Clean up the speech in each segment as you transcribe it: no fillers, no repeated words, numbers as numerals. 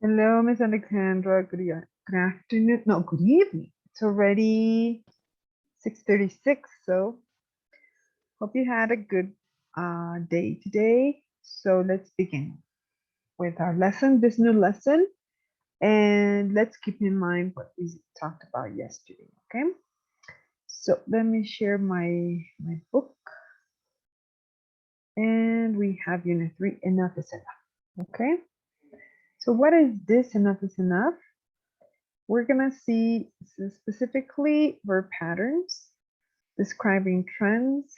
Hello, Miss Alexandra. Good afternoon. No, good evening. It's already 6:36. So hope you had a good day today. So let's begin with our lesson, this new lesson, and let's keep in mind what we talked about yesterday. Okay. So let me share my book, and we have Unit 3. Enough is enough. Okay. So what is this? Enough is enough. We're gonna see specifically verb patterns, describing trends,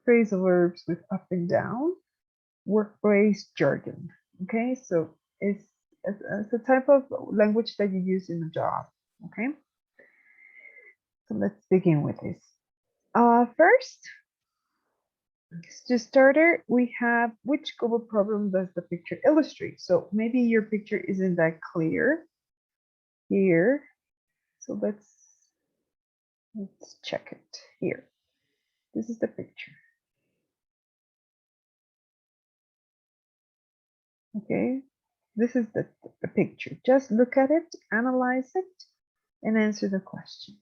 phrasal verbs with up and down, workplace jargon. Okay, so it's a type of language that you use in a job. Okay, so let's begin with this. First, to starter, we have which global problem does the picture illustrate? So maybe your picture isn't that clear here. So let's check it here. This is the picture. Okay, this is the picture. Just look at it, analyze it, and answer the question.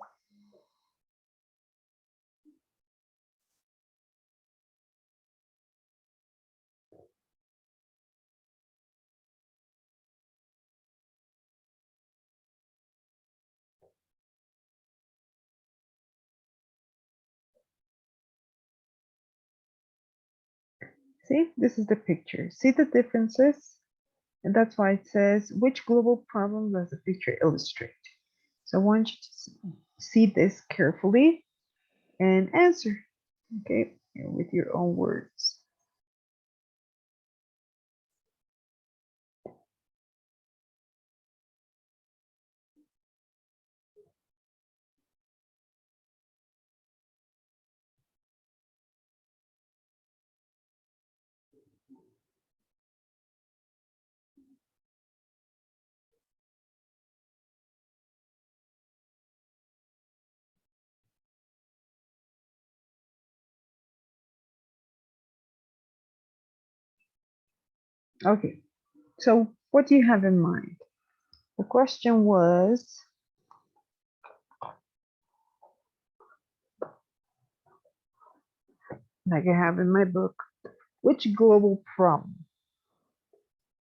See, this is the picture. See the differences? And that's why it says, which global problem does the picture illustrate? So I want you to see this carefully and answer, okay, with your own words. Okay, so what do you have in mind? The question was, like I have in my book, which global problem?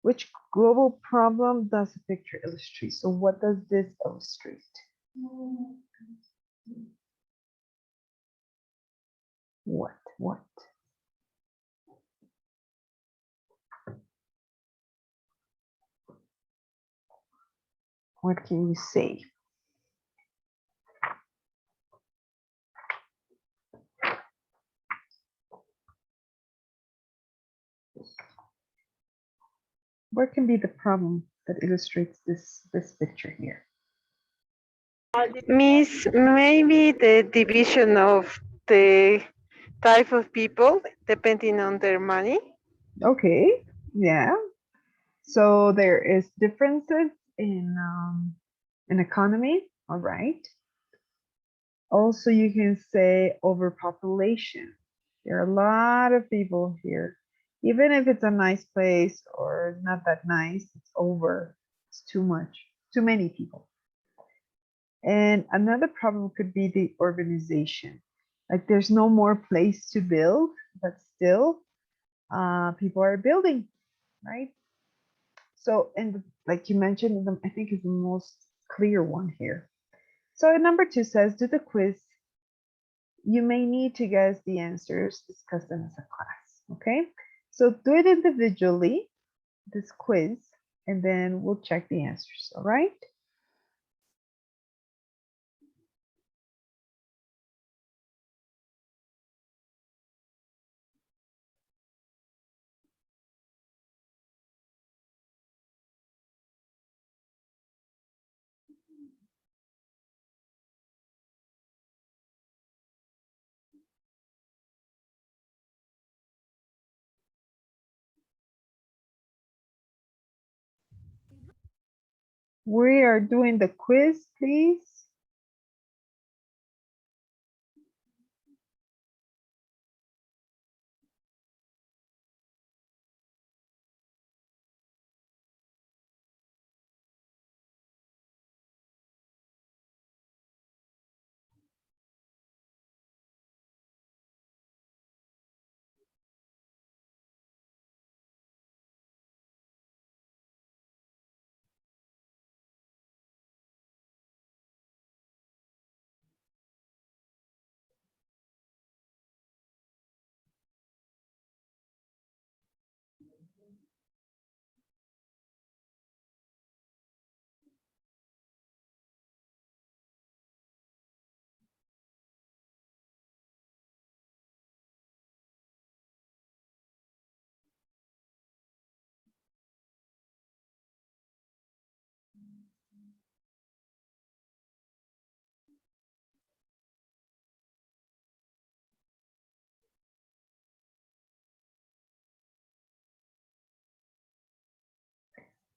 Which global problem does the picture illustrate? So what does this illustrate? What? What? What can you say? What can be the problem that illustrates this picture here? Miss, maybe the division of the type of people depending on their money. Okay, yeah. So there is differences in economy. All right. Also, you can say overpopulation. There are a lot of people here. Even if it's a nice place or not that nice, it's over. It's too much, too many people. And another problem could be the urbanization. Like there's no more place to build, but still people are building, right? So, and like you mentioned, I think is the most clear one here. So number 2 says, do the quiz. You may need to guess the answers, discuss them as a class, okay? So do it individually, this quiz, and then we'll check the answers, all right? We are doing the quiz, please.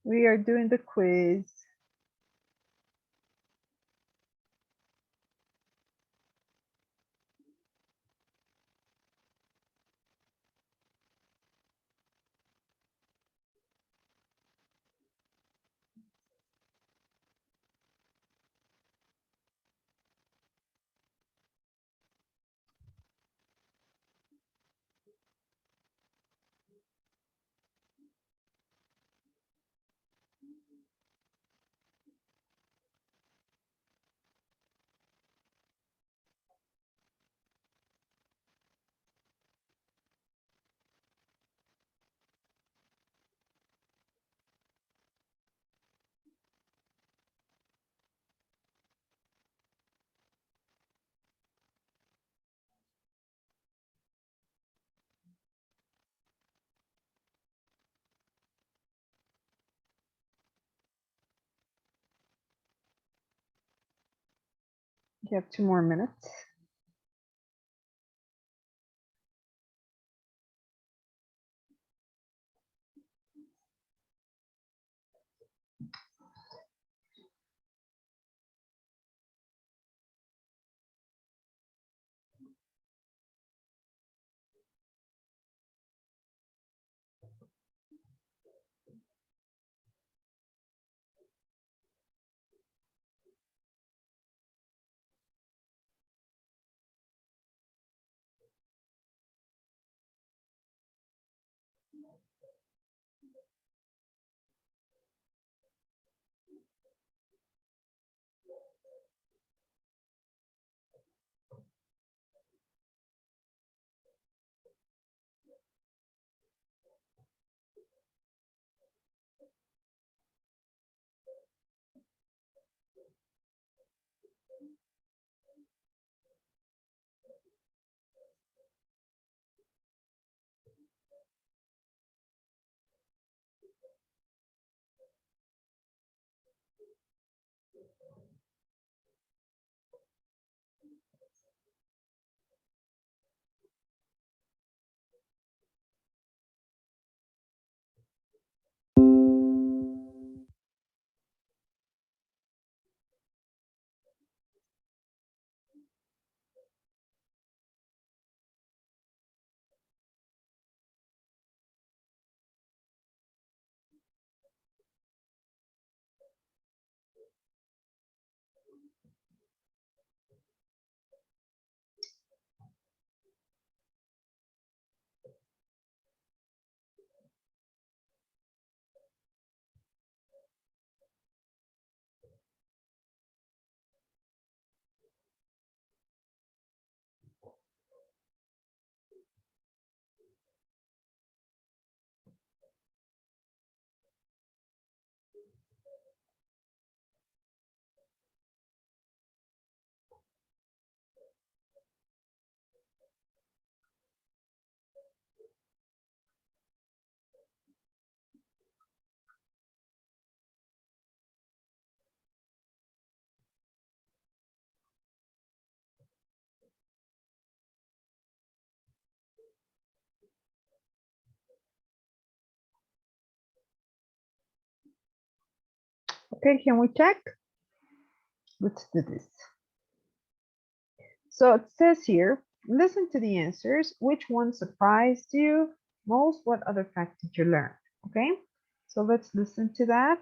We are doing the quiz. You have 2 more minutes. Okay, can we check? Let's do this. So it says here, listen to the answers. Which one surprised you most? What other fact did you learn? Okay, so let's listen to that.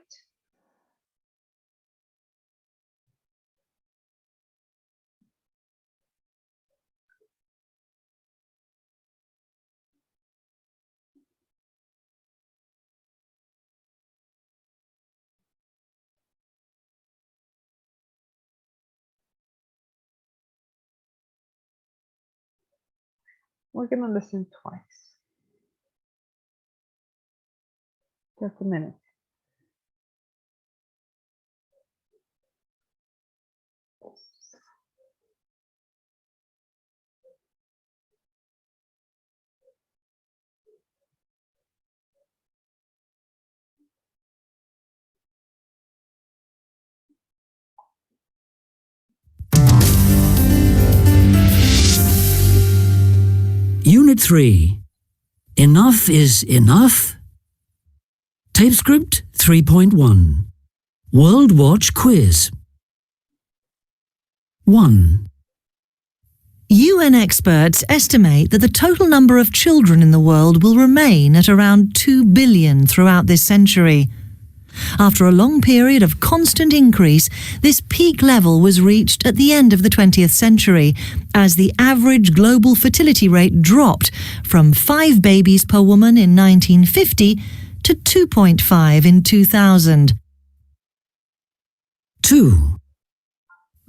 We're gonna listen twice. Just a minute. Unit 3. Enough is enough? TapeScript 3.1 World Watch Quiz 1. UN experts estimate that the total number of children in the world will remain at around 2 billion throughout this century. After a long period of constant increase, this peak level was reached at the end of the 20th century, as the average global fertility rate dropped from 5 babies per woman in 1950 to 2.5 in 2000. 2.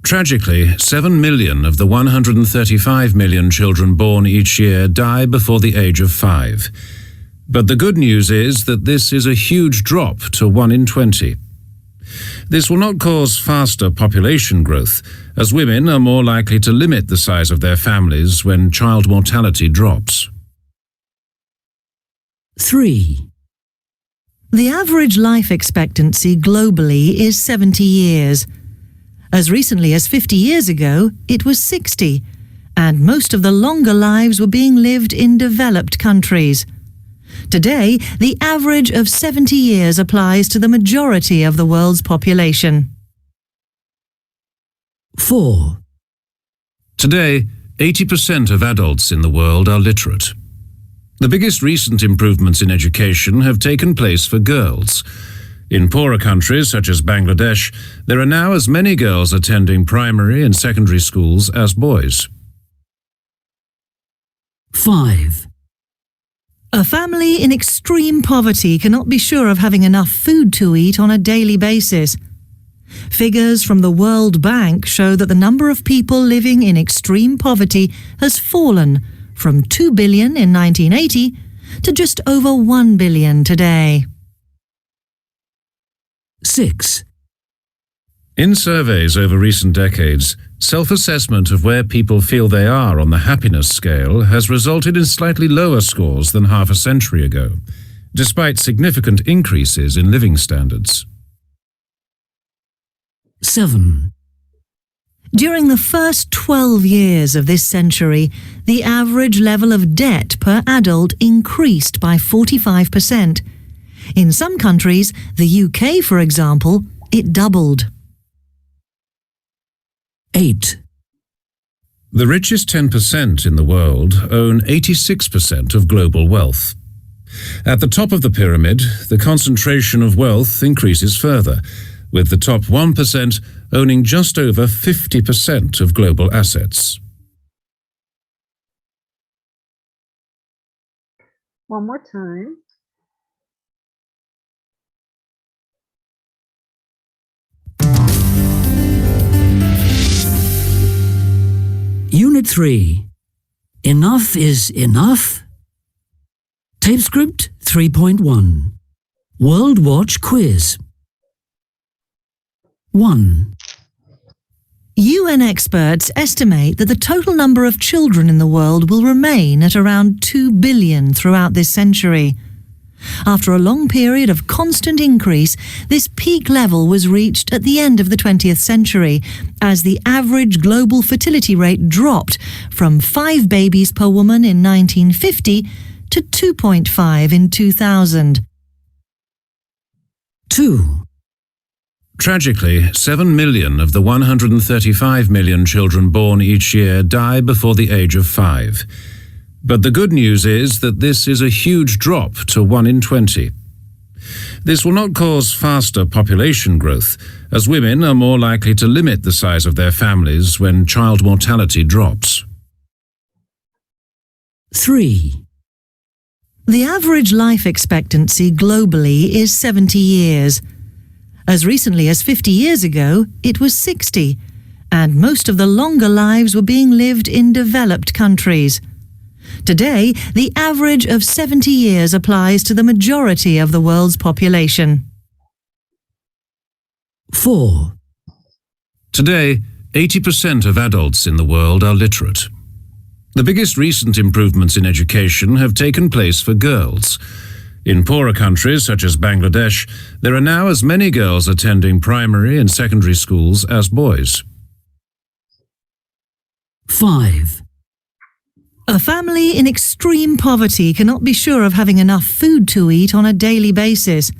Tragically, 7 million of the 135 million children born each year die before the age of 5. But the good news is that this is a huge drop to 1 in 20. This will not cause faster population growth, as women are more likely to limit the size of their families when child mortality drops. 3. The average life expectancy globally is 70 years. As recently as 50 years ago, it was 60, and most of the longer lives were being lived in developed countries. Today, the average of 70 years applies to the majority of the world's population. 4. Today, 80% of adults in the world are literate. The biggest recent improvements in education have taken place for girls. In poorer countries such as Bangladesh, there are now as many girls attending primary and secondary schools as boys. 5. A family in extreme poverty cannot be sure of having enough food to eat on a daily basis. Figures from the World Bank show that the number of people living in extreme poverty has fallen from 2 billion in 1980 to just over 1 billion today. 6. In surveys over recent decades, self-assessment of where people feel they are on the happiness scale has resulted in slightly lower scores than half a century ago, despite significant increases in living standards. 7. During the first 12 years of this century, the average level of debt per adult increased by 45%. In some countries, the UK, for example, it doubled. 8. The richest 10% in the world own 86% of global wealth. At the top of the pyramid, the concentration of wealth increases further, with the top 1% owning just over 50% of global assets. One more time. Unit 3. Enough is enough? TapeScript 3.1 World Watch Quiz 1. UN experts estimate that the total number of children in the world will remain at around 2 billion throughout this century. After a long period of constant increase, this peak level was reached at the end of the 20th century, as the average global fertility rate dropped from 5 babies per woman in 1950 to 2.5 in 2000. 2. Tragically, 7 million of the 135 million children born each year die before the age of 5. But the good news is that this is a huge drop to 1 in 20. This will not cause faster population growth, as women are more likely to limit the size of their families when child mortality drops. 3. The average life expectancy globally is 70 years. As recently as 50 years ago, it was 60, and most of the longer lives were being lived in developed countries. Today, the average of 70 years applies to the majority of the world's population. 4. Today, 80% of adults in the world are literate. The biggest recent improvements in education have taken place for girls. In poorer countries such as Bangladesh, there are now as many girls attending primary and secondary schools as boys. 5. A family in extreme poverty cannot be sure of having enough food to eat on a daily basis.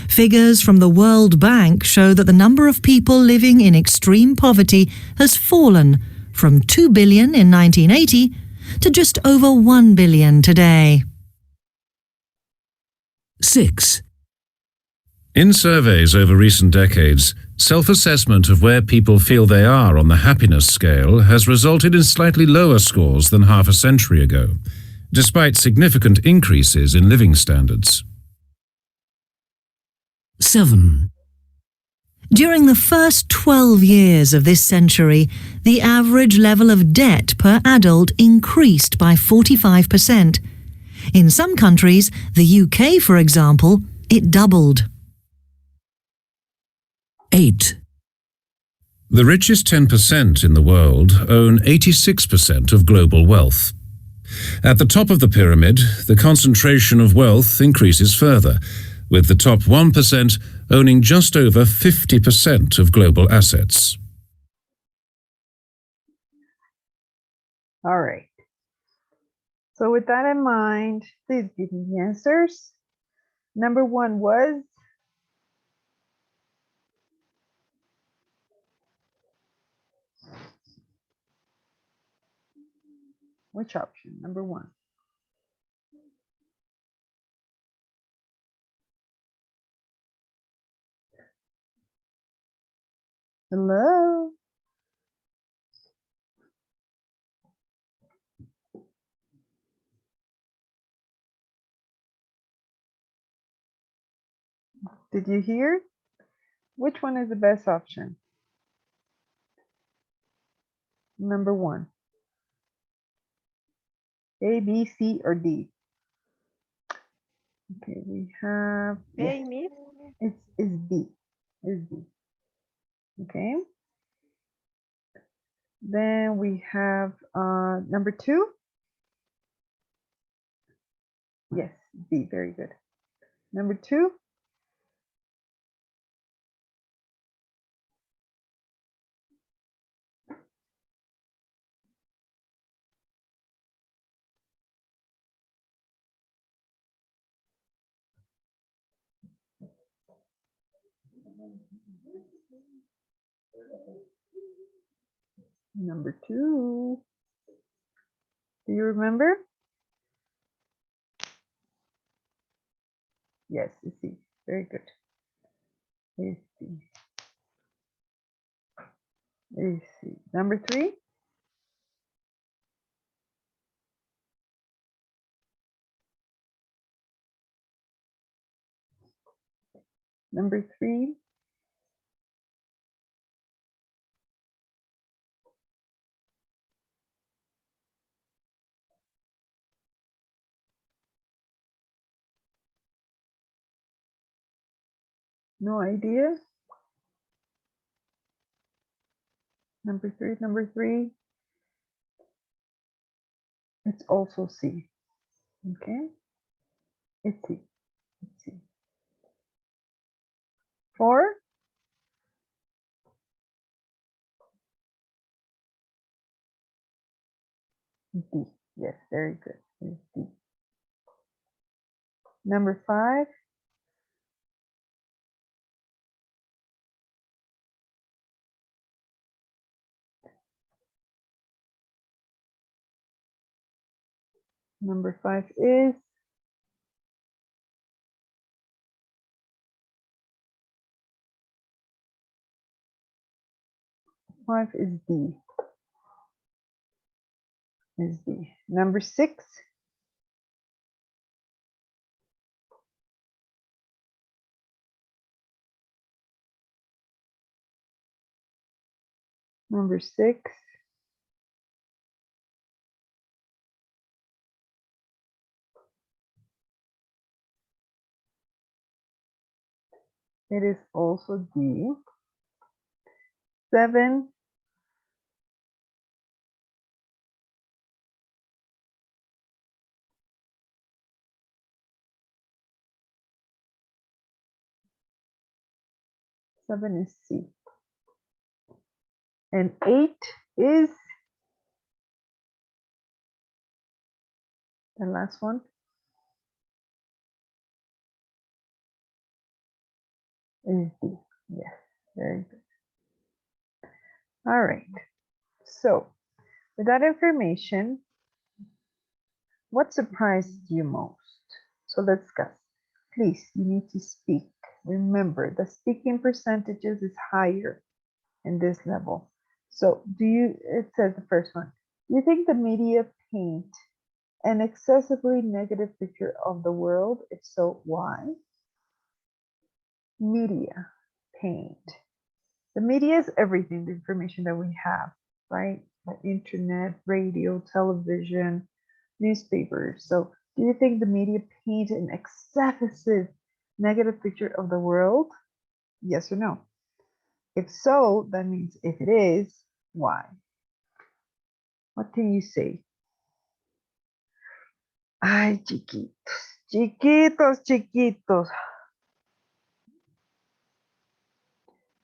Figures from the World Bank show that the number of people living in extreme poverty has fallen from 2 billion in 1980 to just over 1 billion today. 6. In surveys over recent decades, self-assessment of where people feel they are on the happiness scale has resulted in slightly lower scores than half a century ago, despite significant increases in living standards. 7. During the first 12 years of this century, the average level of debt per adult increased by 45%. In some countries, the UK for example, it doubled. 8. The richest 10% in the world own 86% of global wealth. At the top of the pyramid, the concentration of wealth increases further, with the top 1% owning just over 50% of global assets. All right. So with that in mind, please give me the answers. Number 1 was which option? Number 1. Hello? Did you hear? Which one is the best option? Number 1. A, B, C, or D? Okay, we have, yes, Amy? it's D. It's D. Okay. Then we have number 2. Yes, D, very good. Number 2. Number 2. Do you remember? Yes, it's C. Very good. It's C. It's C. Number 3. Number 3. No idea. Number 3. Number 3. It's also C. Okay. It's C. It's C. 4. D. Yes, very good. It's D. Number 5. Number 5 is D. Is D. Number 6. Number 6. It is also D. 7. Seven is C. And 8 is the last one. Is D. Yes, very good. All right. So, with that information, what surprised you most? So let's discuss. Please, you need to speak. Remember, the speaking percentages is higher in this level. So it says the first one, do you think the media paint an excessively negative picture of the world? If so, why? Media paint. The media is everything, the information that we have, right? The internet, radio, television, newspapers. So do you think the media paint an excessive negative picture of the world? Yes or no? If so, that means if it is, why? What can you say? Ay, chiquitos, chiquitos, chiquitos.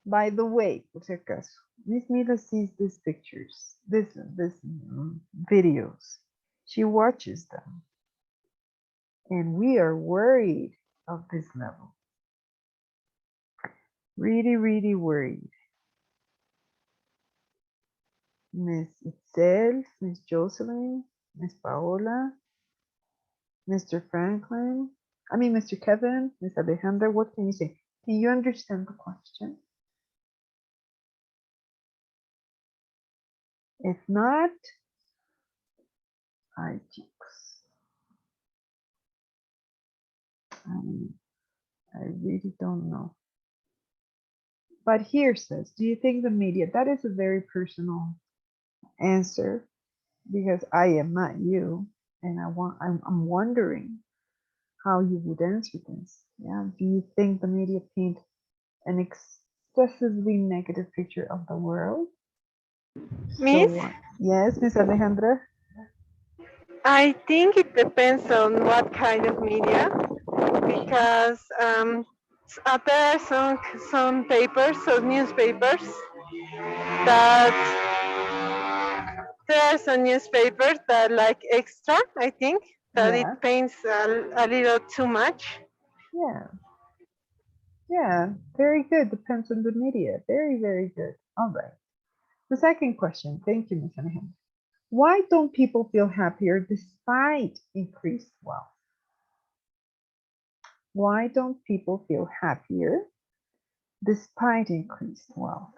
By the way, por si acaso, Miss Mila sees these pictures, this videos. She watches them. And we are worried of this level. Really, really worried. Miss Itzel, Miss Jocelyn, Miss Paola, Mr. Franklin, Mr. Kevin, Miss Alejandra, what can you say? Can you understand the question? If not, ay, chicos. I really don't know. But here says, do you think the media, that is a very personal answer because I am not you. And I'm wondering how you would answer this. Yeah. Do you think the media paint an excessively negative picture of the world? Miss, So, yes, Miss Alejandra? I think it depends on what kind of media, because there are some papers, some newspapers that there are some newspapers that like extra, I think, that it Yeah, paints a little too much. yeah, yeah. Very good. Depends on the media. Very, very good. All right. The second question. Thank you, Miss Alejandra. Why don't people feel happier despite increased wealth? Why don't people feel happier despite increased wealth?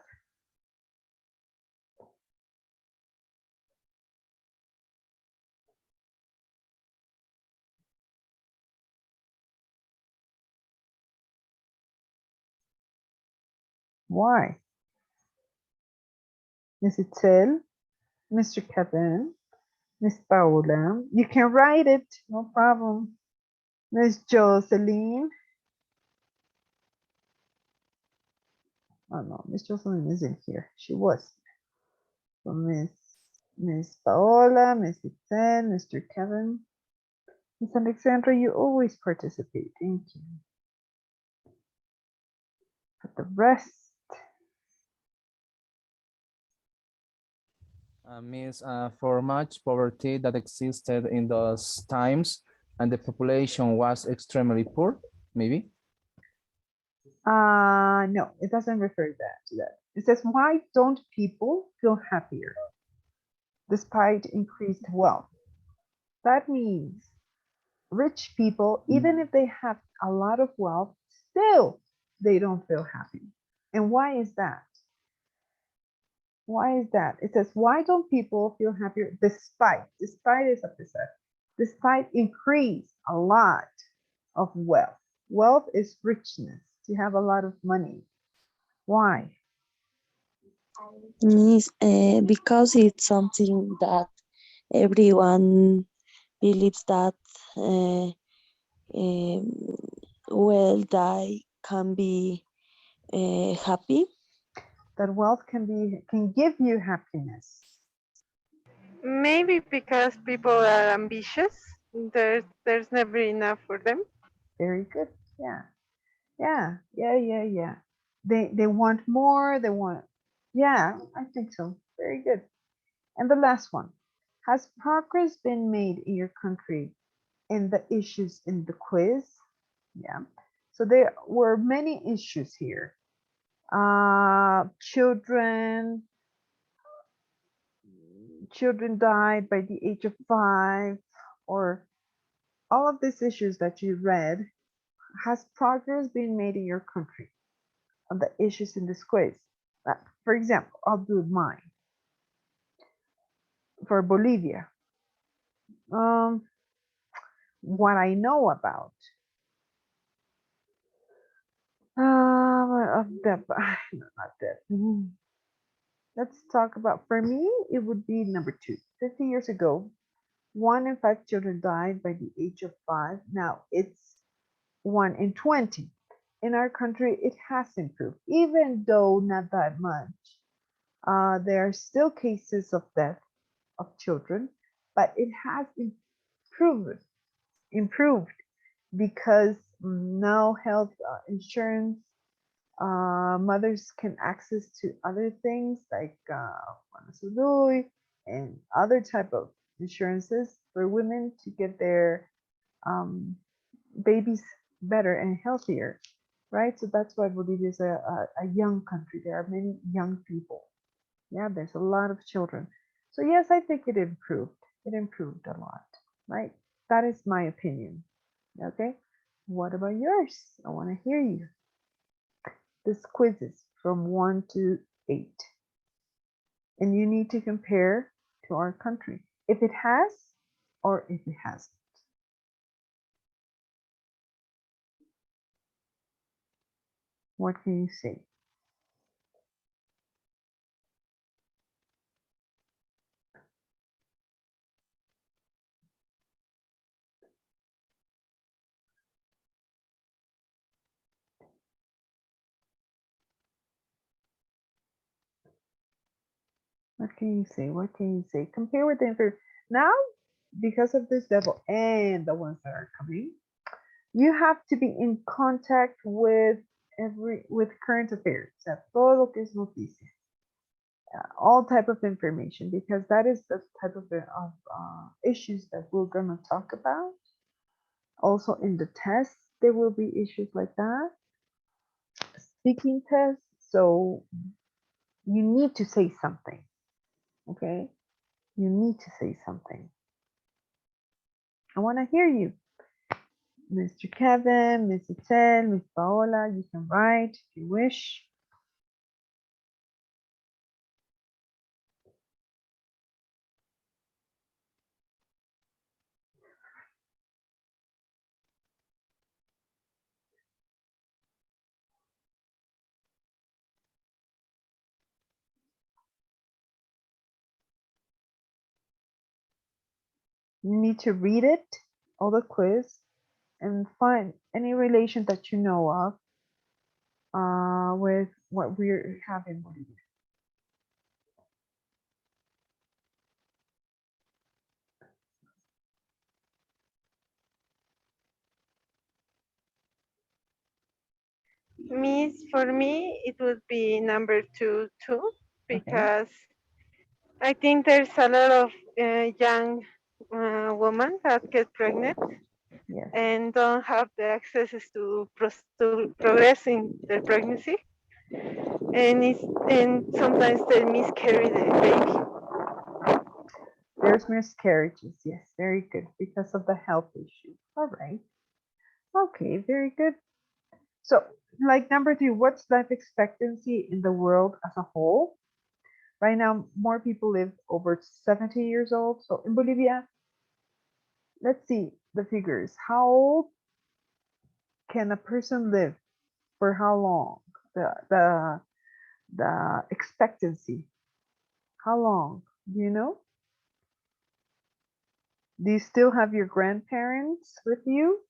Why? Miss Itzel, Mr. Kevin, Miss Paola. You can write it, no problem. Miss Jocelyn. Oh no, Miss Jocelyn isn't here. She was. So Miss Paola, Miss Itzel, Mr. Kevin. Miss Alexandra, you always participate. Thank you. But the rest. Means for much poverty that existed in those times and the population was extremely poor, maybe? No, it doesn't refer to that. It says, why don't people feel happier despite increased wealth? That means rich people, even if they have a lot of wealth, still they don't feel happy. And why is that? Why is that? It says, why don't people feel happier despite is opposite, despite increase a lot of wealth. Wealth is richness. You have a lot of money. Why? Because it's something that everyone believes that well, they can be happy. That wealth can give you happiness. Maybe because people are ambitious. There's never enough for them. Very good. Yeah. Yeah. They want more, yeah, I think so. Very good. And the last one. Has progress been made in your country in the issues in the quiz? Yeah. So there were many issues here. Children died by the age of 5, or all of these issues that you read. Has progress been made in your country on the issues in this quiz? For example, I'll do mine. For Bolivia, what I know about of the no, not that. Let's talk about, for me, it would be number 2. 50 years ago, 1 in 5 children died by the age of 5. Now it's 1 in 20. In our country, it has improved, even though not that much. There are still cases of death of children, but it has improved because now health insurance, mothers can access to other things like and other type of insurances for women to get their babies better and healthier, right? So that's why Bolivia is a young country. There are many young people. Yeah, there's a lot of children. So yes, I think it improved. It improved a lot, right? That is my opinion. Okay. What about yours? I want to hear you. This quiz is from 1 to 8. And you need to compare to our country, if it has or if it hasn't. What can you say? What can you say? What can you say? Compare with the information. Now, because of this level and the ones that are coming, you have to be in contact with current affairs, todo lo que es noticias, all type of information, because that is the type of issues that we're going to talk about. Also in the tests, there will be issues like that. Speaking tests, so you need to say something, okay? You need to say something. I want to hear you. Mr. Kevin, Ms. Itzel, Ms. Paola, you can write if you wish. You need to read it, all the quiz, and find any relation that you know of with what we're having. Miss, for me, it would be number 2 too, because I think there's a lot of young women that get pregnant Yes. and don't have the access to progress in their pregnancy, and sometimes they miscarry the baby. There's miscarriages. Yes, very good, because of the health issue. All right. Okay, very good. So, like number 2, what's life expectancy in the world as a whole? Right now, more people live over 70 years old. So in Bolivia, let's see the figures. How old can a person live? For how long? The expectancy. How long? Do you know? Do you still have your grandparents with you?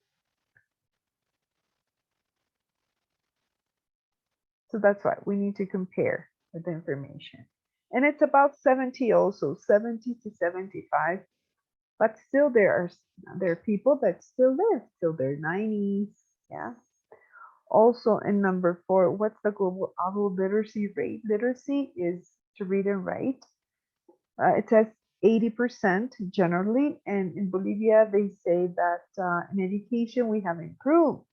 So that's why we need to compare with the information. And it's about 70 also, 70 to 75. But still there are people that still live till their 90s. Yeah. Also in number 4, what's the global adult literacy rate? Literacy is to read and write. It says 80% generally, and in Bolivia they say that in education we have improved.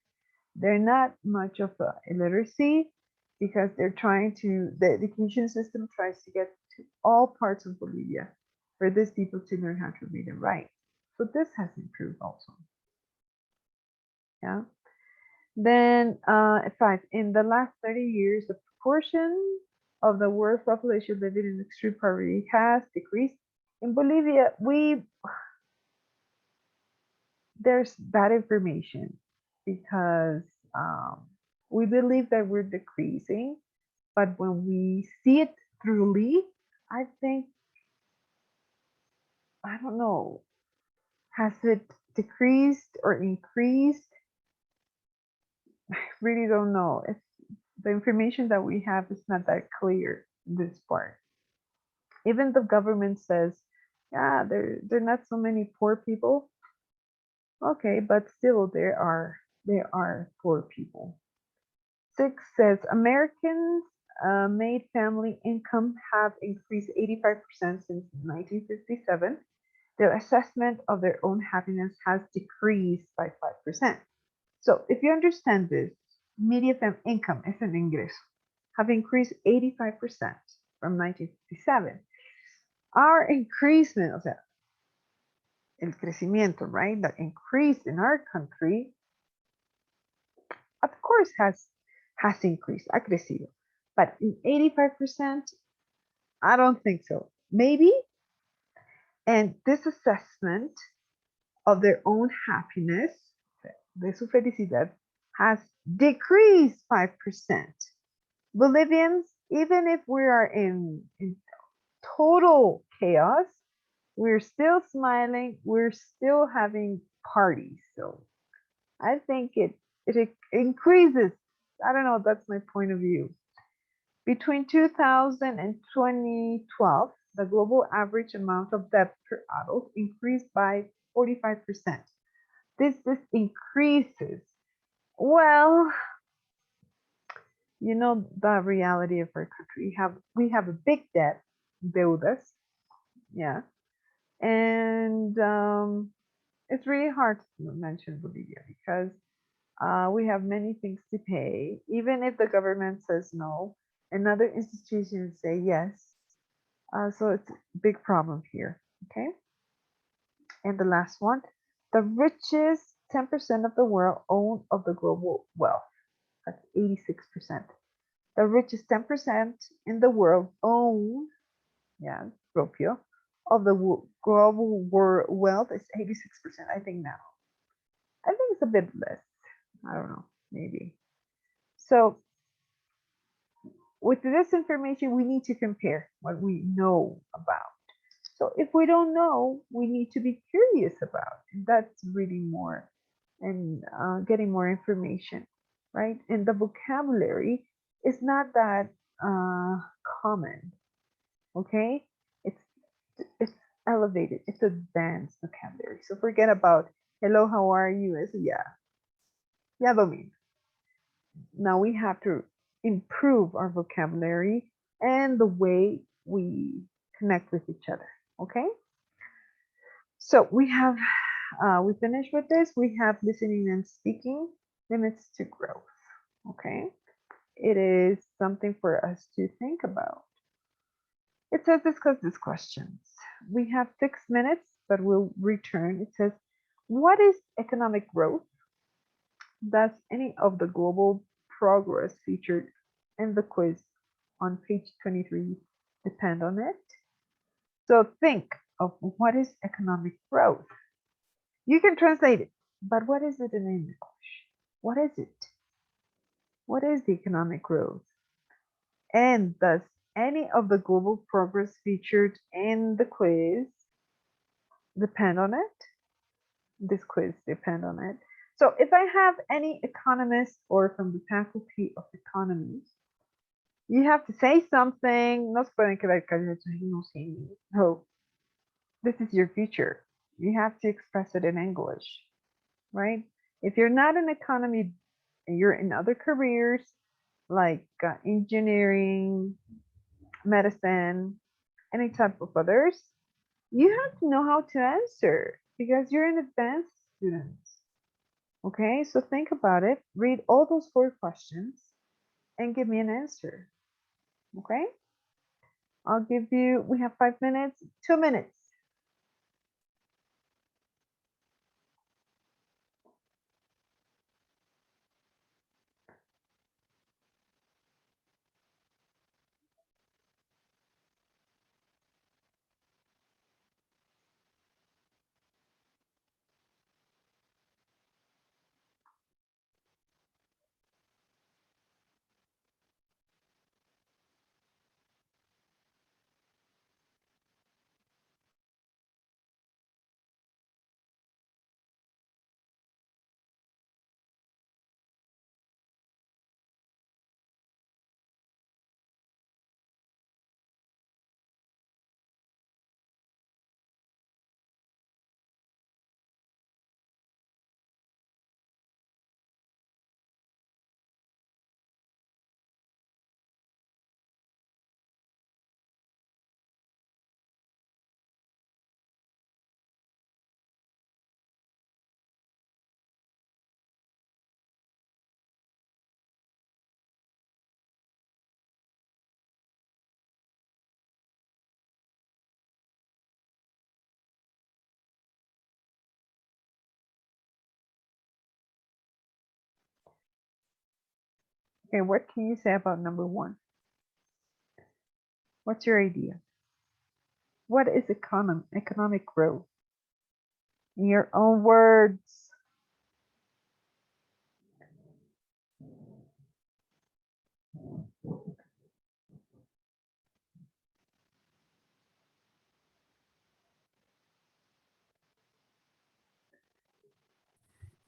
They're not much of a illiteracy because the education system tries to get to all parts of Bolivia for these people to learn how to read and write. So this has improved also. Yeah. Then 5, in the last 30 years, the proportion of the world's population living in extreme poverty has decreased. In Bolivia, there's bad information because we believe that we're decreasing, but when we see it truly, I think, I don't know, has it decreased or increased? I really don't know. The information that we have is not that clear in this part. Even the government says, yeah, there are not so many poor people. Okay, but still there are poor people. 6 says Americans made family income have increased 85% since 1957. Their assessment of their own happiness has decreased by 5%. So if you understand this, median income es el ingreso, have increased 85% from 1957. Our increasement, o sea, el crecimiento, right? The increase in our country, of course, has increased, ha crecido. But in 85%, I don't think so. Maybe. And this assessment of their own happiness, de su felicidad, has decreased 5%. Bolivians, even if we are in total chaos, we're still smiling, we're still having parties. So I think it increases. I don't know, that's my point of view. Between 2000 and 2012, the global average amount of debt per adult increased by 45%. This increases. Well, you know the reality of our country. We have a big debt, deudas, yeah, and it's really hard to mention Bolivia because we have many things to pay. Even if the government says no, and other institutions say yes, so it's a big problem here. Okay, and the last one, the richest 10% of the world own of the global wealth. That's 86%. The richest 10% in the world own, yeah, propio, of the global wealth is 86%. I think now. I think it's a bit less. I don't know, maybe. So with this information, we need to compare what we know about. So if we don't know, we need to be curious about. And that's really more and getting more information, right? And the vocabulary is not that common, okay? It's elevated, it's advanced vocabulary. So forget about hello, how are you? It's yeah, domino. Now we have to improve our vocabulary and the way we connect with each other, okay? So we finished with this. We have listening and speaking limits to growth, okay? It is something for us to think about. It says discuss these questions. We have 6 minutes, but we'll return. It says, what is economic growth? Does any of the global progress featured in the quiz on page 23 depend on it? So think of what is economic growth. You can translate it, but what is it in English? What is it? What is the economic growth? And does any of the global progress featured in the quiz depend on it? This quiz depend on it. So if I have any economist or from the faculty of economy, you have to say something. No se pueden quedar callados. No, this is your future. You have to express it in English, right? If you're not in economy and you're in other careers like engineering, medicine, any type of others, you have to know how to answer because you're an advanced student. Okay, so think about it. Read all those 4 questions and give me an answer. Okay, I'll give you, we have 5 minutes, 2 minutes. Okay, what can you say about number 1? What's your idea? What is economic growth? In your own words.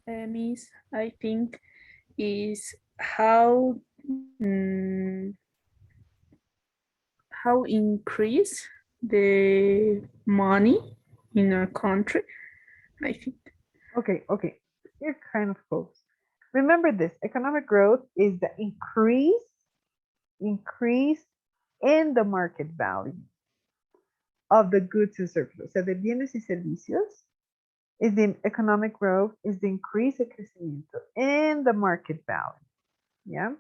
Miss, I think is how increase the money in our country. I think. Okay, you're kind of close. Remember this, economic growth is the increase in the market value of the goods and services. O sea, de bienes y servicios is the economic growth, is the increase, el crecimiento in the market value, yeah,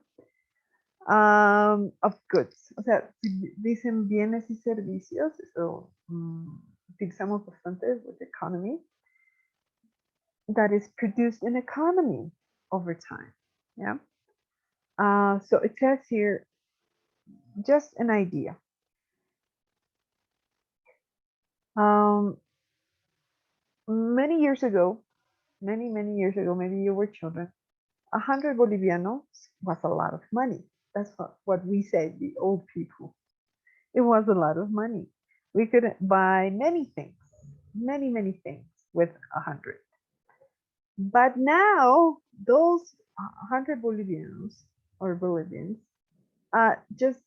of goods. O sea, si dicen bienes y servicios, eso utilizamos bastante with economy, that is produced in economy over time, yeah. So it says here, just an idea. Many years ago, many years ago, maybe you were children, 100 Bolivianos was a lot of money. That's what we say, the old people. It was a lot of money. We could buy many things, many things with 100. But now those 100 Bolivianos or Bolivians just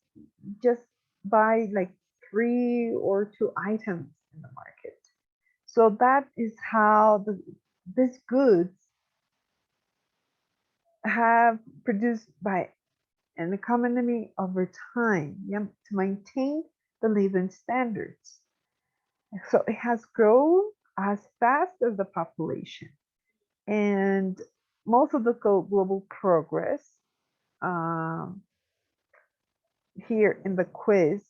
buy like 3 or 2 items in the market. So that is how these goods have produced by an economy over time, yeah, to maintain the living standards. So it has grown as fast as the population. And most of the global progress here in the quiz,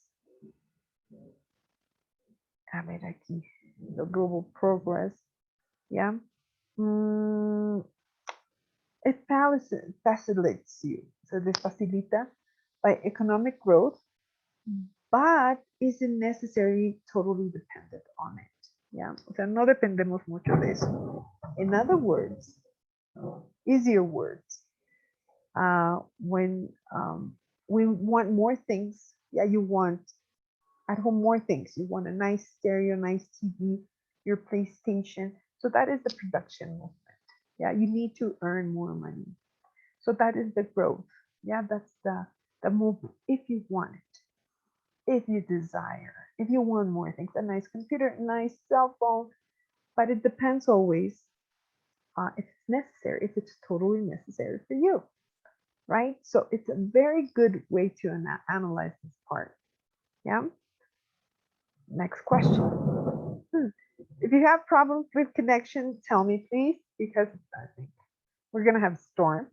a ver aquí, the global progress, yeah, it facilitates you, so this facilita by economic growth, but isn't necessarily totally dependent on it. Yeah, o sea, no dependemos mucho de eso. In other words, easier words, when we want more things, yeah, you want at home more things. You want a nice stereo, nice TV, your PlayStation. So that is the production movement. Yeah, you need to earn more money. So that is the growth. Yeah, that's the movement. If you want it, if you desire, if you want more things, a nice computer, a nice cell phone, but it depends always if it's necessary, if it's totally necessary for you, right? So it's a very good way to analyze this part. Yeah. Next question. If you have problems with connection, tell me please, because I think We're going to have storm.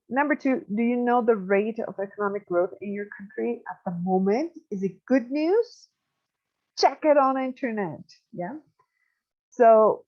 Number two, do you know the rate of economic growth in your country at the moment? Is it good news? Check it on internet. Yeah. So